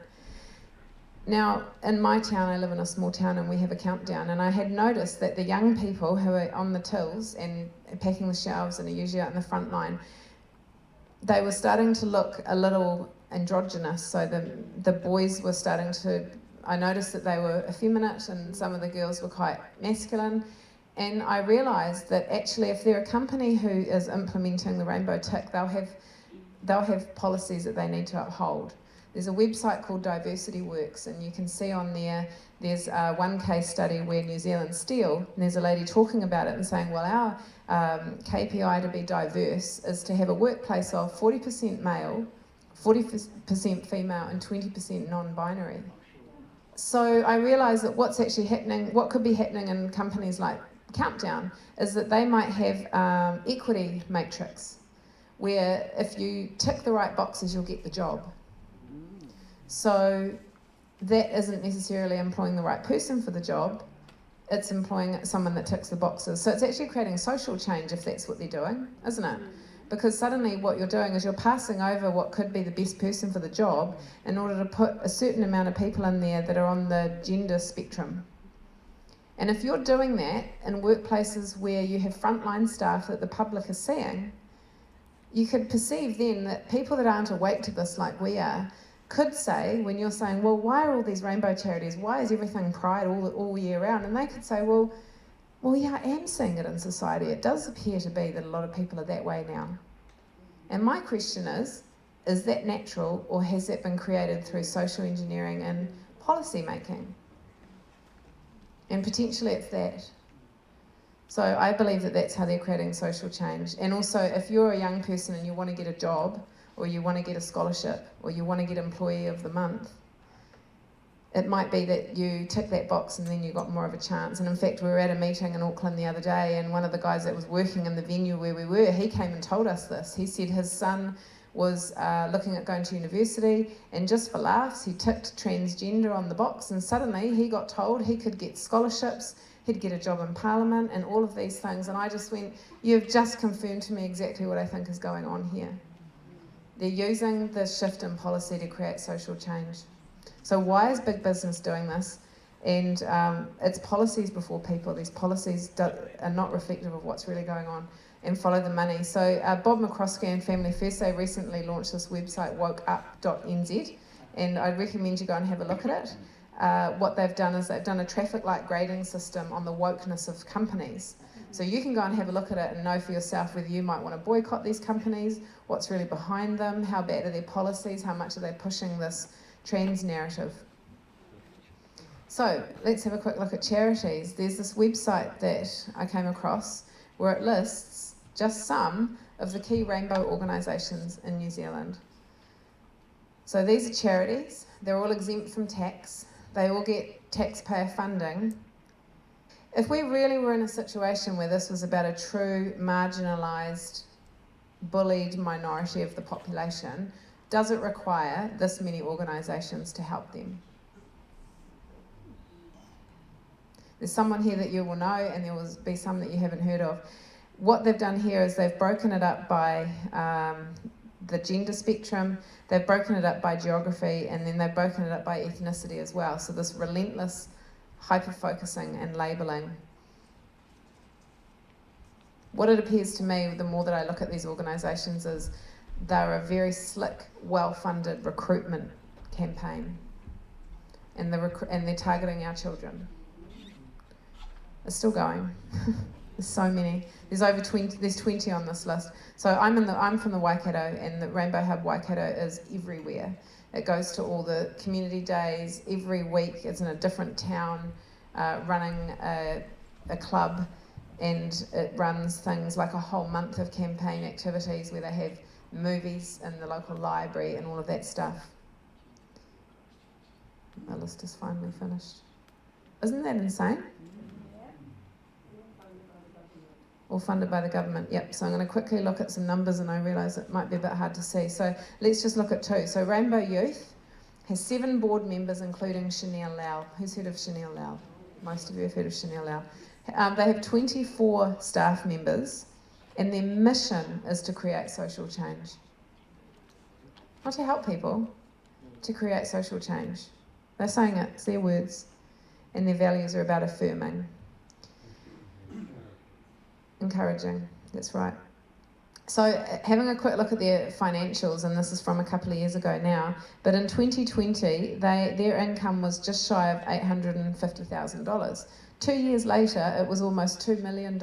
Now, in my town, I live in a small town, and we have a Countdown, and I had noticed that the young people who are on the tills and packing the shelves and are usually out in the front line, they were starting to look a little androgynous. So the boys were starting to, I noticed that they were effeminate, and some of the girls were quite masculine. And I realised that actually, if they're a company who is implementing the Rainbow Tick, they'll have policies that they need to uphold. There's a website called Diversity Works, and you can see on there, there's one case study where New Zealand Steel, and there's a lady talking about it and saying, well, our KPI to be diverse is to have a workplace of 40% male, 40% female, and 20% non-binary. So I realised that what's actually happening, what could be happening in companies like Countdown, is that they might have equity matrix, where if you tick the right boxes, you'll get the job. So that isn't necessarily employing the right person for the job, it's employing someone that ticks the boxes. So it's actually creating social change if that's what they're doing, isn't it? Because suddenly what you're doing is you're passing over what could be the best person for the job in order to put a certain amount of people in there that are on the gender spectrum. And if you're doing that in workplaces where you have frontline staff that the public is seeing, you could perceive then that people that aren't awake to this like we are could say, when you're saying, well, why are all these rainbow charities, why is everything pride all year round? And they could say, well, yeah, I am seeing it in society. It does appear to be that a lot of people are that way now. And my question is that natural, or has that been created through social engineering and policy making? And potentially it's that. So I believe that that's how they're creating social change. And also, if you're a young person and you want to get a job, or you want to get a scholarship, or you want to get Employee of the Month, it might be that you tick that box and then you got more of a chance. And in fact, we were at a meeting in Auckland the other day, and one of the guys that was working in the venue where we were, he came and told us this. He said his son was looking at going to university, and just for laughs, he ticked transgender on the box, and suddenly he got told he could get scholarships, he'd get a job in Parliament, and all of these things. And I just went, you've just confirmed to me exactly what I think is going on here. They're using the shift in policy to create social change. So why is big business doing this? And it's policies before people. These policies are not reflective of what's really going on, and follow the money. So Bob McCroskey and Family First, they recently launched this website, wokeup.nz, and I'd recommend you go and have a look at it. What they've done is they've done a traffic light grading system on the wokeness of companies. So you can go and have a look at it and know for yourself whether you might want to boycott these companies, what's really behind them, how bad are their policies, how much are they pushing this trans narrative. So let's have a quick look at charities. There's this website that I came across where it lists just some of the key rainbow organisations in New Zealand. So these are charities, they're all exempt from tax, they all get taxpayer funding. If we really were in a situation where this was about a true marginalised, bullied minority of the population, does it require this many organisations to help them? There's someone here that you will know, and there will be some that you haven't heard of. What they've done here is they've broken it up by the gender spectrum, they've broken it up by geography, and then they've broken it up by ethnicity as well. So this relentless hyper-focusing and labelling. What it appears to me, the more that I look at these organisations, is they're a very slick, well-funded recruitment campaign, and they're targeting our children. It's still going. There's so many. There's over 20. There's 20 on this list. So I'm from the Waikato, and the Rainbow Hub Waikato is everywhere. It goes to all the community days every week. It's in a different town, running a club, and it runs things like a whole month of campaign activities where they have movies in the local library and all of that stuff. My list is finally finished. Isn't that insane? All funded by the government, yep. So I'm going to quickly look at some numbers, and I realise it might be a bit hard to see. So let's just look at two. So Rainbow Youth has 7 board members, including Chanel Lau. Who's heard of Chanel Lau? Most of you have heard of Chanel Lau. They have 24 staff members, and their mission is to create social change. Not to help people, to create social change. They're saying it, it's their words, and their values are about affirming. Encouraging, that's right. So having a quick look at their financials, and this is from a couple of years ago now, but in 2020, their income was just shy of $850,000. 2 years later, it was almost $2 million.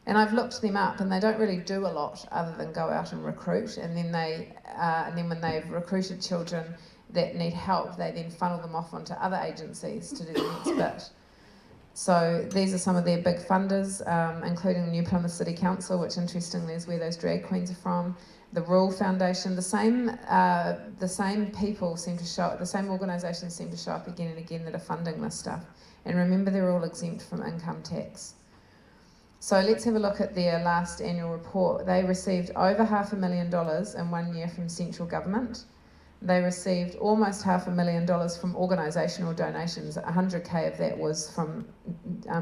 And I've looked them up, and they don't really do a lot other than go out and recruit, and then when they've recruited children that need help, they then funnel them off onto other agencies to do the next bit. So these are some of their big funders, including New Plymouth City Council, which interestingly is where those drag queens are from. the Rural Foundation, the same people seem to show up, the same organisations seem to show up again and again that are funding this stuff. And remember, they're all exempt from income tax. So let's have a look at their last annual report. They received over $500,000 in 1 year from central government. They received almost $500,000 from organisational donations. 100K of that was from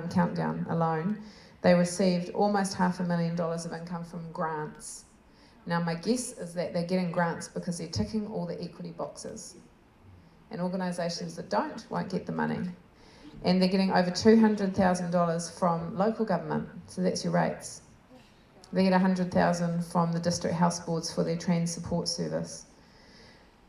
Countdown alone. They received almost $500,000 of income from grants. Now my guess is that they're getting grants because they're ticking all the equity boxes. And organisations that don't won't get the money. And they're getting over $200,000 from local government, so that's your rates. They get $100,000 from the district house boards for their trans support service.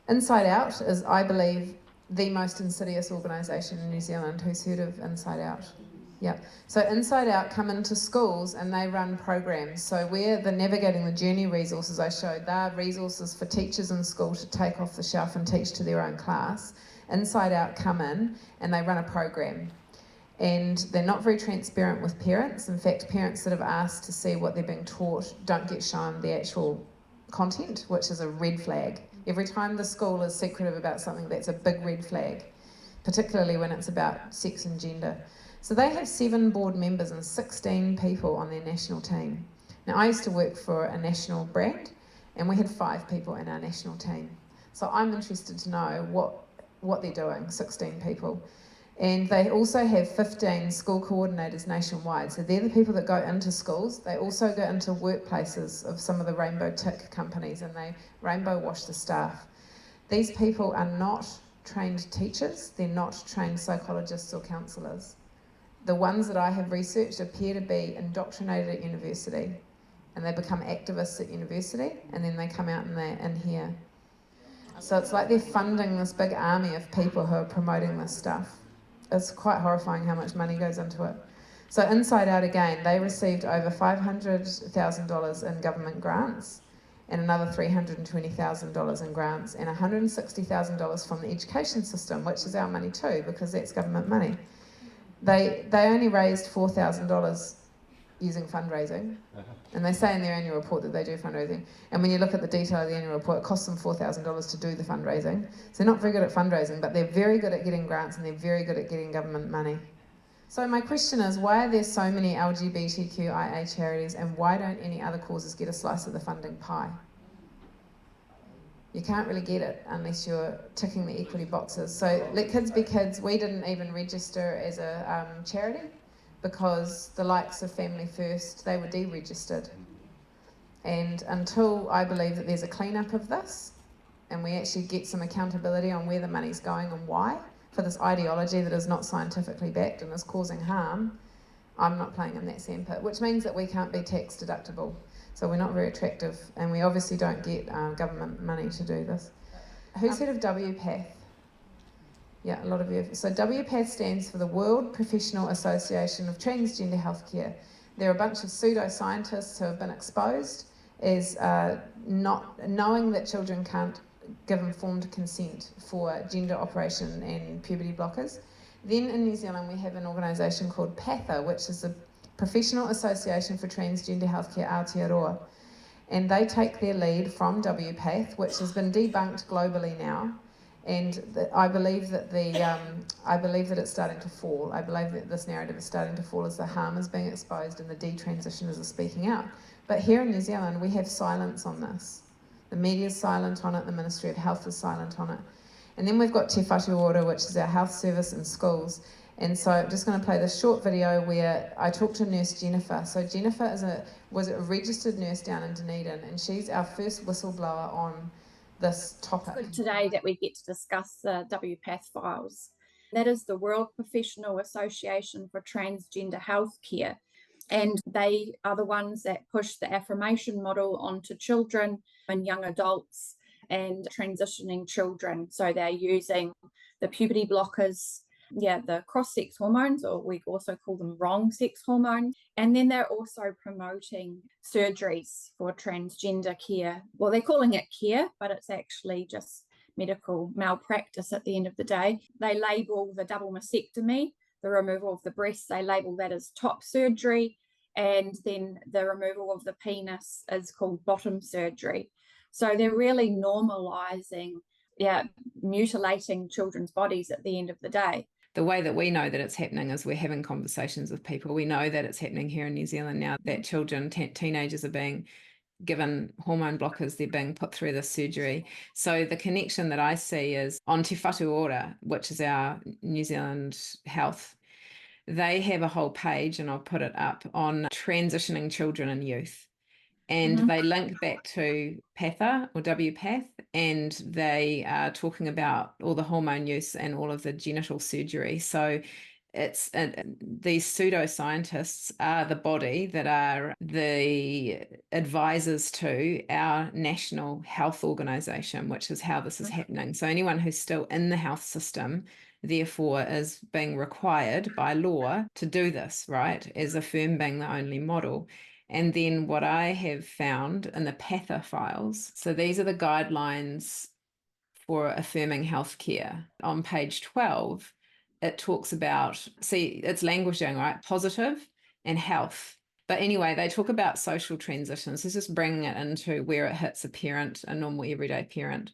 Inside Out is, I believe, the most insidious organisation in New Zealand. Who's heard of Inside Out? Yep. So Inside Out come into schools and they run programs. So where the Navigating the Journey resources I showed, they're resources for teachers in school to take off the shelf and teach to their own class. Inside Out come in and they run a program. And they're not very transparent with parents. In fact, parents that have asked to see what they're being taught don't get shown the actual content, which is a red flag. Every time the school is secretive about something, that's a big red flag, particularly when it's about sex and gender. So they have 7 board members and 16 people on their national team. Now, I used to work for a national brand, and we had 5 people in our national team. So I'm interested to know what they're doing, 16 people. And they also have 15 school coordinators nationwide. So they're the people that go into schools. They also go into workplaces of some of the rainbow tick companies, and they rainbow wash the staff. These people are not trained teachers. They're not trained psychologists or counsellors. The ones that I have researched appear to be indoctrinated at university, and they become activists at university, and then they come out and they're in here. So it's like they're funding this big army of people who are promoting this stuff. It's quite horrifying how much money goes into it. So Inside Out again, they received over $500,000 in government grants, and another $320,000 in grants, and $160,000 from the education system, which is our money too, because that's government money. They only raised $4,000 using fundraising, and they say in their annual report that they do fundraising. And when you look at the detail of the annual report, it costs them $4,000 to do the fundraising. So they're not very good at fundraising, but they're very good at getting grants, and they're very good at getting government money. So my question is, why are there so many LGBTQIA charities, and why don't any other causes get a slice of the funding pie? You can't really get it unless you're ticking the equity boxes. So Let Kids Be Kids, we didn't even register as a charity because the likes of Family First, they were deregistered. And until I believe that there's a clean-up of this, and we actually get some accountability on where the money's going and why, for this ideology that is not scientifically backed and is causing harm, I'm not playing in that sandpit, which means that we can't be tax deductible. So we're not very attractive, and we obviously don't get government money to do this. Who's heard of WPATH? Yeah, a lot of you have. So WPATH stands for the World Professional Association of Transgender Healthcare. They're a bunch of pseudoscientists who have been exposed as not knowing that children can't give informed consent for gender operation and puberty blockers. Then in New Zealand we have an organisation called PATHA, which is the Professional Association for Transgender Healthcare Aotearoa. And they take their lead from WPATH, which has been debunked globally now. And I believe that it's starting to fall. I believe that this narrative is starting to fall as the harm is being exposed and the detransitioners are speaking out. But here in New Zealand, we have silence on this. The media is silent on it, the Ministry of Health is silent on it. And then we've got Te Whatu Ora, which is our health service in schools. And so I'm just going to play this short video where I talked to Nurse Jennifer. So Jennifer was a registered nurse down in Dunedin, and she's our first whistleblower on this topic. Good today that we get to discuss the WPATH files. That is the World Professional Association for Transgender Healthcare, and they are the ones that push the affirmation model onto children and young adults and transitioning children. So they're using the puberty blockers, the cross-sex hormones, or we also call them wrong sex hormones. And then they're also promoting surgeries for transgender care. Well, they're calling it care, but it's actually just medical malpractice at the end of the day. They label the double mastectomy, the removal of the breast, they label that as top surgery. And then the removal of the penis is called bottom surgery. So they're really normalising, mutilating children's bodies at the end of the day. The way that we know that it's happening is we're having conversations with people. We know that it's happening here in New Zealand now, that children, teenagers are being given hormone blockers, they're being put through this surgery. So the connection that I see is on Te Whatu Ora, which is our New Zealand health. They have a whole page, and I'll put it up, on transitioning children and youth. And they link back to PATHA or WPATH, and they are talking about all the hormone use and all of the genital surgery. So it's these pseudoscientists are the body that are the advisors to our National Health Organisation, which is how this is happening. So anyone who's still in the health system, therefore, is being required by law to do this, right, as a firm being the only model. And then what I have found in the PATHA files, so these are the guidelines for affirming healthcare. On page 12, it talks about, see, it's languaging, right? Positive and health. But anyway, they talk about social transitions. This is bringing it into where it hits a parent, a normal everyday parent.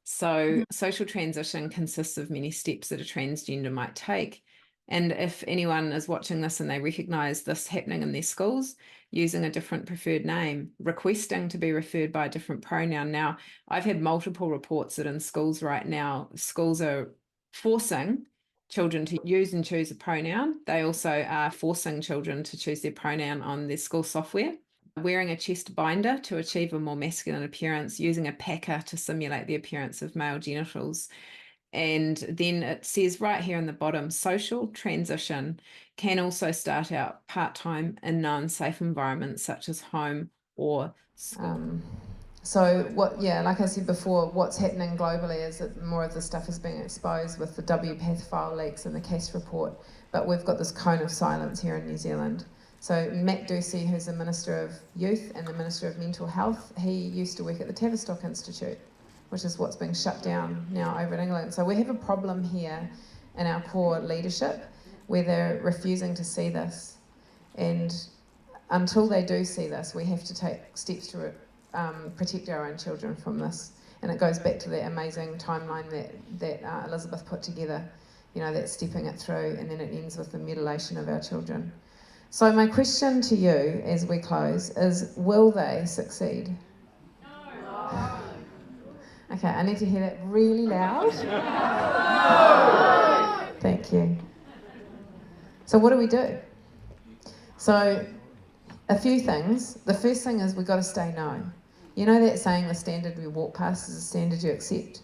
So social transition consists of many steps that a transgender might take. And if anyone is watching this and they recognise this happening in their schools, using a different preferred name, requesting to be referred by a different pronoun. Now, I've had multiple reports that in schools right now, schools are forcing children to use and choose a pronoun. They also are forcing children to choose their pronoun on their school software. Wearing a chest binder to achieve a more masculine appearance, using a packer to simulate the appearance of male genitals. And then it says right here in the bottom, social transition can also start out part-time in non-safe environments such as home or school. So like I said before, what's happening globally is that more of this stuff is being exposed with the WPATH file leaks and the CAS report, but we've got this cone of silence here in New Zealand. So Matt Ducey, who's the Minister of Youth and the Minister of Mental Health, he used to work at the Tavistock Institute, which is what's being shut down now over in England. So we have a problem here in our core leadership where they're refusing to see this. And until they do see this, we have to take steps to protect our own children from this. And it goes back to that amazing timeline that Elizabeth put together, that stepping it through, and then it ends with the mutilation of our children. So my question to you as we close is, will they succeed? No. Okay, I need to hear that really loud. Thank you. So what do we do? So a few things. The first thing is we've got to stay no. You know that saying, the standard we walk past is the standard you accept?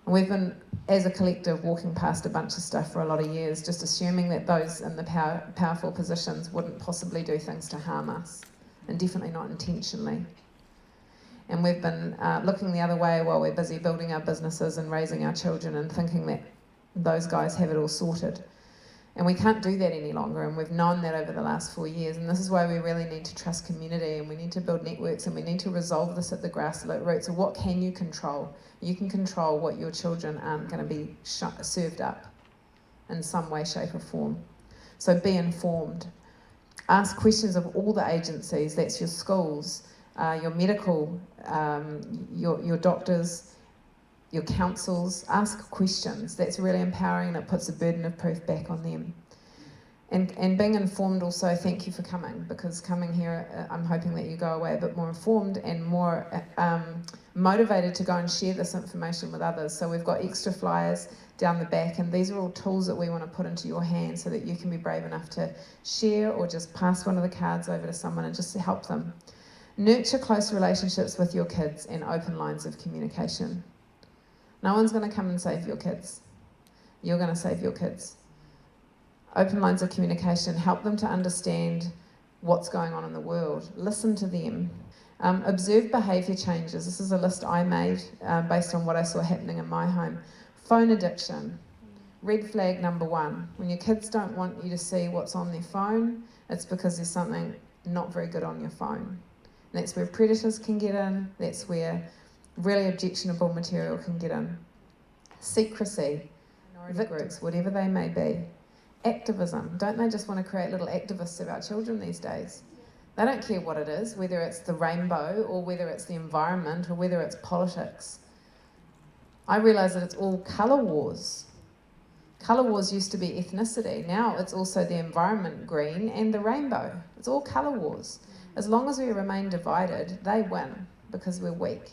And we've been, as a collective, walking past a bunch of stuff for a lot of years, just assuming that those in the powerful positions wouldn't possibly do things to harm us, and definitely not intentionally. And we've been looking the other way while we're busy building our businesses and raising our children and thinking that those guys have it all sorted. And we can't do that any longer, and we've known that over the last 4 years. And this is why we really need to trust community, and we need to build networks, and we need to resolve this at the grassroots. So what can you control? You can control what your children aren't going to be served up in some way, shape or form. So be informed. Ask questions of all the agencies. That's your schools, your medical, your doctors, your councils. Ask questions. That's really empowering, and it puts a burden of proof back on them. And being informed also, thank you for coming, because coming here, I'm hoping that you go away a bit more informed and more motivated to go and share this information with others. So we've got extra flyers down the back, and these are all tools that we want to put into your hands so that you can be brave enough to share or just pass one of the cards over to someone and just to help them. Nurture close relationships with your kids and open lines of communication. No one's going to come and save your kids. You're going to save your kids. Open lines of communication, help them to understand what's going on in the world. Listen to them. Observe behaviour changes. This is a list I made based on what I saw happening in my home. Phone addiction. Red flag number 1. When your kids don't want you to see what's on their phone, it's because there's something not very good on your phone. And that's where predators can get in. That's where really objectionable material can get in. Secrecy. Minority groups, whatever they may be. Activism. Don't they just want to create little activists of our children these days? They don't care what it is, whether it's the rainbow or whether it's the environment or whether it's politics. I realise that it's all colour wars. Colour wars used to be ethnicity. Now it's also the environment, green, and the rainbow. It's all colour wars. As long as we remain divided, they win because we're weak.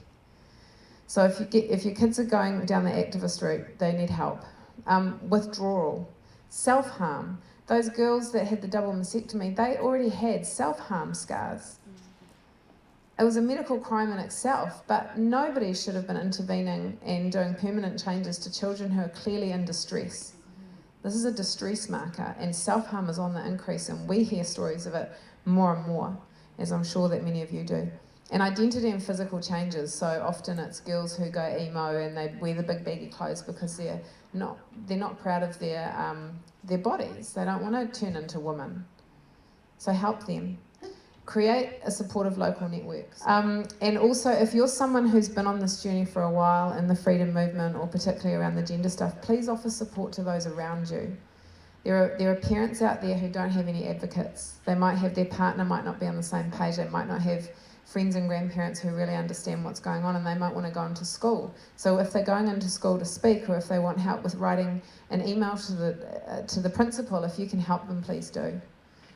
So if your kids are going down the activist route, they need help. Withdrawal, self-harm. Those girls that had the double mastectomy, they already had self-harm scars. It was a medical crime in itself, but nobody should have been intervening and doing permanent changes to children who are clearly in distress. This is a distress marker, and self-harm is on the increase, and we hear stories of it more and more, as I'm sure that many of you do. And identity and physical changes, so often it's girls who go emo and they wear the big baggy clothes because they're not proud of their bodies. They don't want to turn into women. So help them. Create a supportive local network. And also, if you're someone who's been on this journey for a while in the freedom movement, or particularly around the gender stuff, please offer support to those around you. There are parents out there who don't have any advocates. They might have, their partner might not be on the same page, they might not have friends and grandparents who really understand what's going on, and they might want to go into school. So if they're going into school to speak, or if they want help with writing an email to the principal, if you can help them, please do.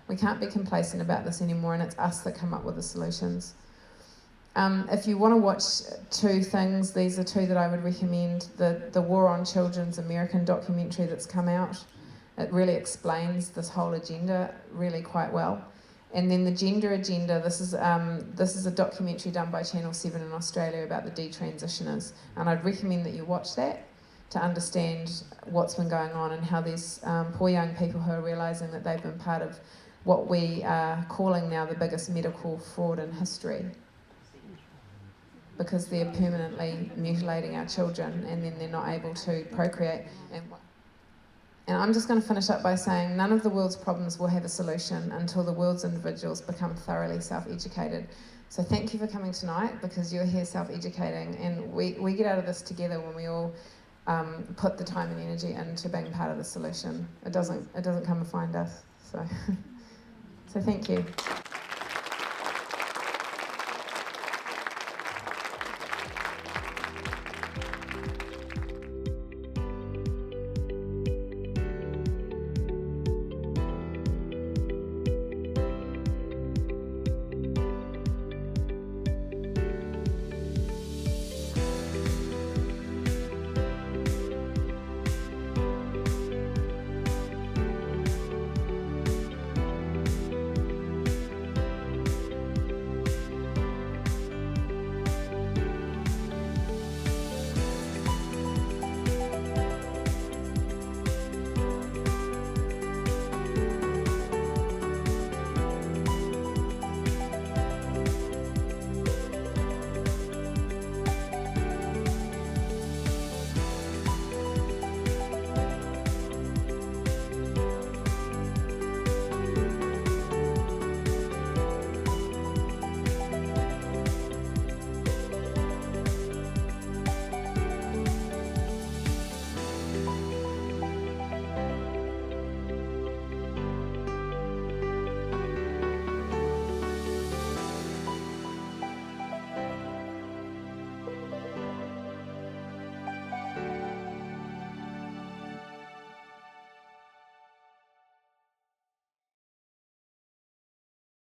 We can't be complacent about this anymore, and it's us that come up with the solutions. If you want to watch two things, these are two that I would recommend. The War on Children's American documentary that's come out. It really explains this whole agenda really quite well. And then the Gender Agenda, this is a documentary done by Channel 7 in Australia about the detransitioners. And I'd recommend that you watch that to understand what's been going on and how these poor young people who are realising that they've been part of what we are calling now the biggest medical fraud in history, because they're permanently mutilating our children and then they're not able to procreate. And I'm just going to finish up by saying none of the world's problems will have a solution until the world's individuals become thoroughly self-educated. So thank you for coming tonight, because you're here self-educating, and we get out of this together when we all put the time and energy into being part of the solution. It doesn't come and find us. So thank you.